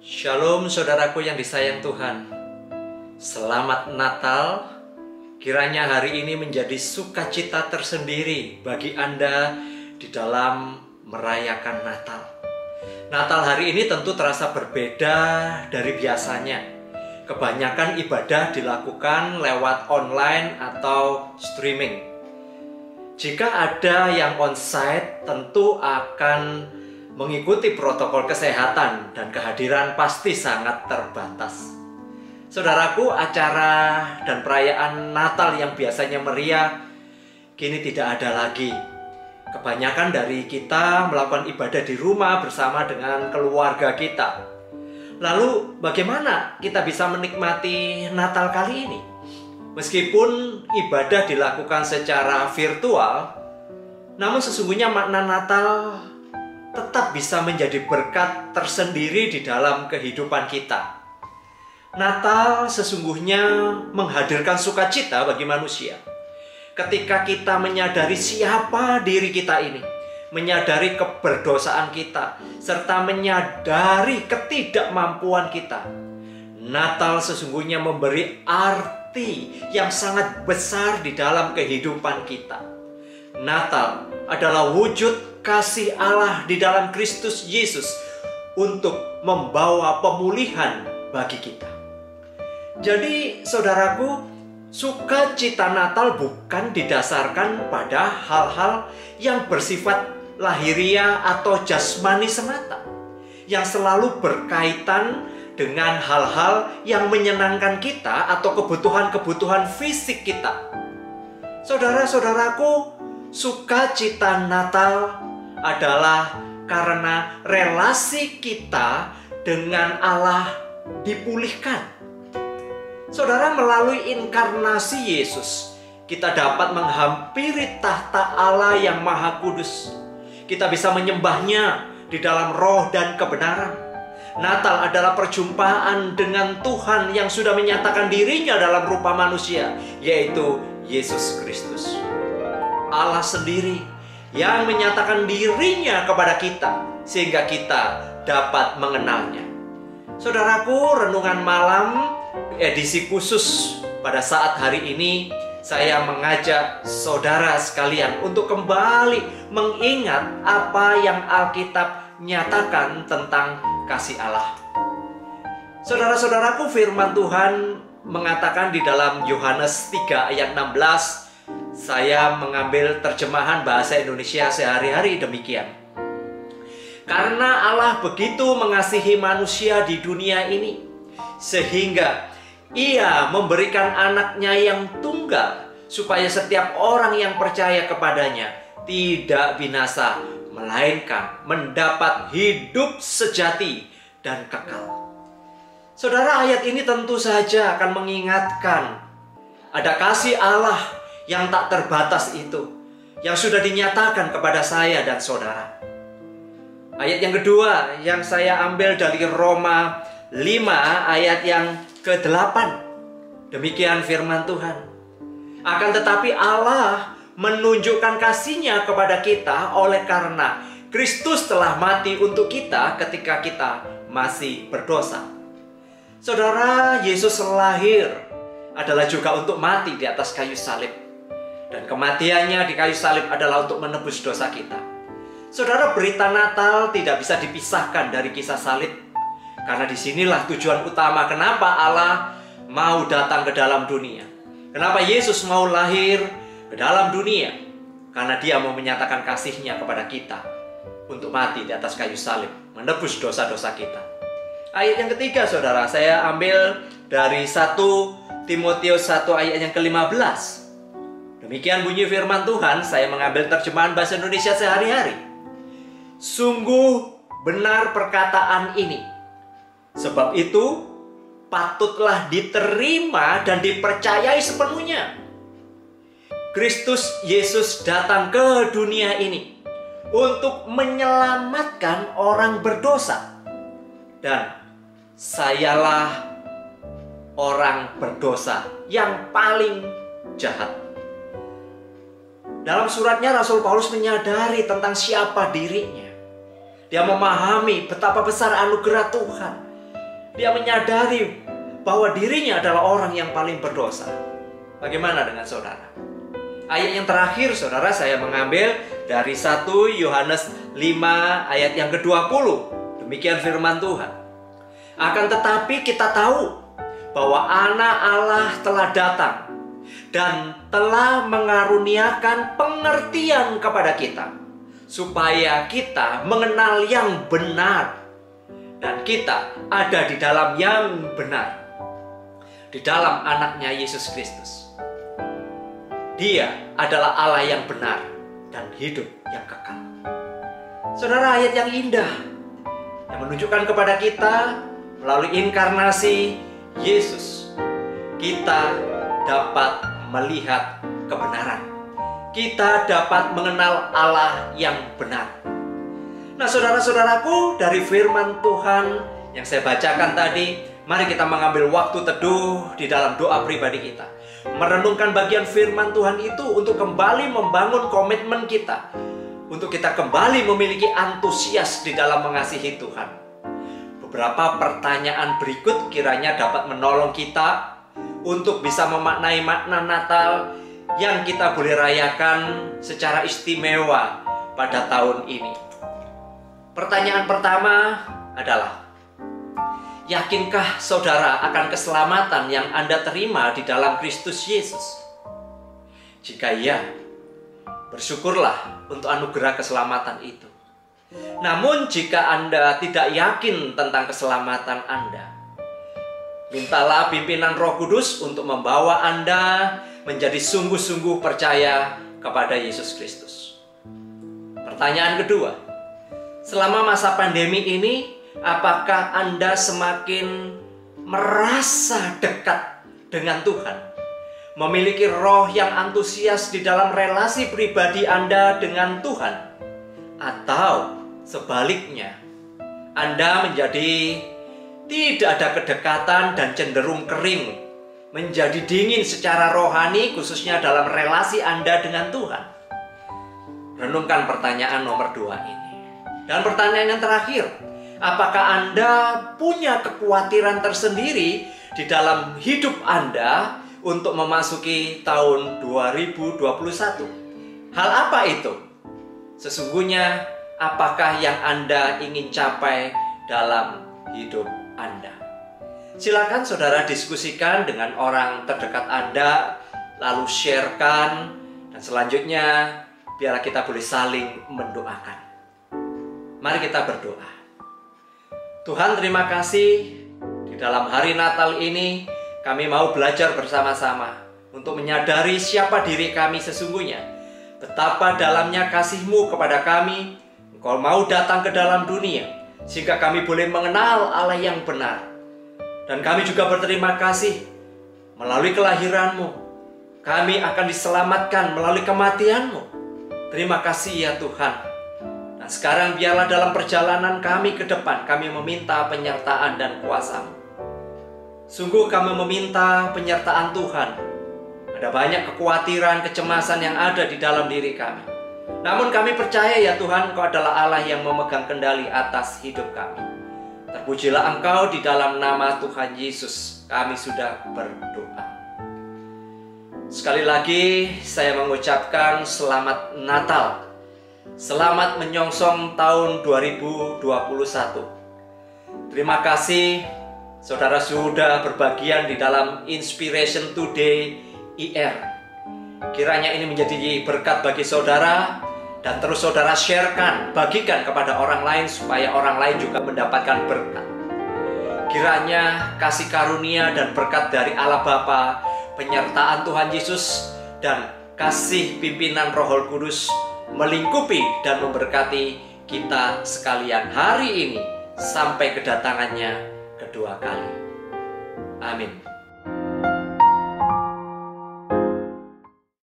Shalom saudaraku yang disayang Tuhan. Selamat Natal. Kiranya hari ini menjadi sukacita tersendiri bagi Anda di dalam merayakan Natal. Natal hari ini tentu terasa berbeda dari biasanya. Kebanyakan ibadah dilakukan lewat online atau streaming. Jika ada yang onsite, tentu akan mengikuti protokol kesehatan dan kehadiran pasti sangat terbatas. Saudaraku, acara dan perayaan Natal yang biasanya meriah kini tidak ada lagi. Kebanyakan dari kita melakukan ibadah di rumah bersama dengan keluarga kita. Lalu bagaimana kita bisa menikmati Natal kali ini? Meskipun ibadah dilakukan secara virtual, namun sesungguhnya makna Natal tetap bisa menjadi berkat tersendiri di dalam kehidupan kita. Natal sesungguhnya menghadirkan sukacita bagi manusia. Ketika kita menyadari siapa diri kita ini, menyadari keberdosaan kita, serta menyadari ketidakmampuan kita, Natal sesungguhnya memberi arti yang sangat besar di dalam kehidupan kita. Natal adalah wujud kasih Allah di dalam Kristus Yesus untuk membawa pemulihan bagi kita. Jadi saudaraku, sukacita Natal bukan didasarkan pada hal-hal yang bersifat lahiriah atau jasmani semata, yang selalu berkaitan dengan hal-hal yang menyenangkan kita atau kebutuhan-kebutuhan fisik kita. Saudara-saudaraku, sukacita Natal adalah karena relasi kita dengan Allah dipulihkan. Saudara, melalui inkarnasi Yesus, kita dapat menghampiri tahta Allah yang Maha Kudus. Kita bisa menyembahnya di dalam roh dan kebenaran. Natal adalah perjumpaan dengan Tuhan yang sudah menyatakan dirinya dalam rupa manusia, yaitu Yesus Kristus. Allah sendiri yang menyatakan dirinya kepada kita sehingga kita dapat mengenalnya. Saudaraku, renungan malam edisi khusus pada saat hari ini saya mengajak saudara sekalian untuk kembali mengingat apa yang Alkitab nyatakan tentang kasih Allah. Saudara-saudaraku, firman Tuhan mengatakan di dalam Yohanes 3 ayat 16, saya mengambil terjemahan bahasa Indonesia sehari-hari demikian. Karena Allah begitu mengasihi manusia di dunia ini, sehingga Ia memberikan anaknya yang tunggal, supaya setiap orang yang percaya kepadanya tidak binasa, melainkan mendapat hidup sejati dan kekal. Saudara, ayat ini tentu saja akan mengingatkan ada kasih Allah yang tak terbatas itu, yang sudah dinyatakan kepada saya dan saudara. Ayat yang kedua yang saya ambil dari Roma 5 ayat yang ke-8. Demikian firman Tuhan. Akan tetapi Allah menunjukkan kasih-Nya kepada kita oleh karena Kristus telah mati untuk kita ketika kita masih berdosa. Saudara, Yesus lahir adalah juga untuk mati di atas kayu salib. Dan kematiannya di kayu salib adalah untuk menebus dosa kita. Saudara, berita Natal tidak bisa dipisahkan dari kisah salib. Karena disinilah tujuan utama kenapa Allah mau datang ke dalam dunia. Kenapa Yesus mau lahir ke dalam dunia? Karena Dia mau menyatakan kasih-Nya kepada kita untuk mati di atas kayu salib, menebus dosa-dosa kita. Ayat yang ketiga, saudara, saya ambil dari 1 Timotius 1 ayat yang ke-15. Demikian bunyi firman Tuhan, saya mengambil terjemahan bahasa Indonesia sehari-hari. Sungguh benar perkataan ini, sebab itu patutlah diterima dan dipercayai sepenuhnya. Kristus Yesus datang ke dunia ini untuk menyelamatkan orang berdosa. Dan sayalah orang berdosa yang paling jahat. Dalam suratnya Rasul Paulus menyadari tentang siapa dirinya. Dia memahami betapa besar anugerah Tuhan. Dia menyadari bahwa dirinya adalah orang yang paling berdosa. Bagaimana dengan saudara? Ayat yang terakhir, saudara, saya mengambil dari 1 Yohanes 5 ayat yang ke-20. Demikian firman Tuhan. Akan tetapi kita tahu bahwa Anak Allah telah datang dan telah mengaruniakan pengertian kepada kita, supaya kita mengenal yang benar, dan kita ada di dalam yang benar, di dalam anaknya Yesus Kristus. Dia adalah Allah yang benar dan hidup yang kekal. Saudara, ayat yang indah yang menunjukkan kepada kita melalui inkarnasi Yesus, kita dapat melihat kebenaran. Kita dapat mengenal Allah yang benar. Nah, saudara-saudaraku, dari firman Tuhan yang saya bacakan tadi, mari kita mengambil waktu teduh di dalam doa pribadi kita, merenungkan bagian firman Tuhan itu untuk kembali membangun komitmen kita, untuk kita kembali memiliki antusias di dalam mengasihi Tuhan. Beberapa pertanyaan berikut kiranya dapat menolong kita untuk bisa memaknai makna Natal yang kita boleh rayakan secara istimewa pada tahun ini. Pertanyaan pertama adalah, yakinkah saudara akan keselamatan yang Anda terima di dalam Kristus Yesus? Jika iya, bersyukurlah untuk anugerah keselamatan itu. Namun jika Anda tidak yakin tentang keselamatan Anda, mintalah pimpinan Roh Kudus untuk membawa Anda menjadi sungguh-sungguh percaya kepada Yesus Kristus. Pertanyaan kedua, selama masa pandemi ini, apakah Anda semakin merasa dekat dengan Tuhan? Memiliki roh yang antusias di dalam relasi pribadi Anda dengan Tuhan? Atau sebaliknya, Anda menjadi tidak ada kedekatan dan cenderung kering, menjadi dingin secara rohani, khususnya dalam relasi Anda dengan Tuhan? Renungkan pertanyaan nomor 2 ini. Dan pertanyaan yang terakhir, apakah Anda punya kekhawatiran tersendiri di dalam hidup Anda untuk memasuki tahun 2021? Hal apa itu? Sesungguhnya, apakah yang Anda ingin capai dalam hidup Anda? Silakan saudara diskusikan dengan orang terdekat Anda, lalu sharekan, dan selanjutnya biarlah kita boleh saling mendoakan. Mari kita berdoa. Tuhan, terima kasih di dalam hari Natal ini kami mau belajar bersama-sama untuk menyadari siapa diri kami sesungguhnya, betapa dalamnya kasih-Mu kepada kami. Engkau mau datang ke dalam dunia sehingga kami boleh mengenal Allah yang benar. Dan kami juga berterima kasih melalui kelahiran-Mu kami akan diselamatkan, melalui kematian-Mu. Terima kasih ya Tuhan. Nah, sekarang biarlah dalam perjalanan kami ke depan, kami meminta penyertaan dan kuasa-Mu. Sungguh kami meminta penyertaan Tuhan. Ada banyak kekhawatiran, kecemasan yang ada di dalam diri kami. Namun kami percaya ya Tuhan, Engkau adalah Allah yang memegang kendali atas hidup kami. Terpujilah Engkau, di dalam nama Tuhan Yesus kami sudah berdoa. Sekali lagi saya mengucapkan selamat Natal. Selamat menyongsong tahun 2021. Terima kasih saudara sudah berbagian di dalam Inspiration Today IR. Kiranya ini menjadi berkat bagi saudara, dan terus saudara sharekan, bagikan kepada orang lain supaya orang lain juga mendapatkan berkat. Kiranya kasih karunia dan berkat dari Allah Bapa, penyertaan Tuhan Yesus, dan kasih pimpinan Roh Kudus melingkupi dan memberkati kita sekalian hari ini sampai kedatangannya kedua kali. Amin.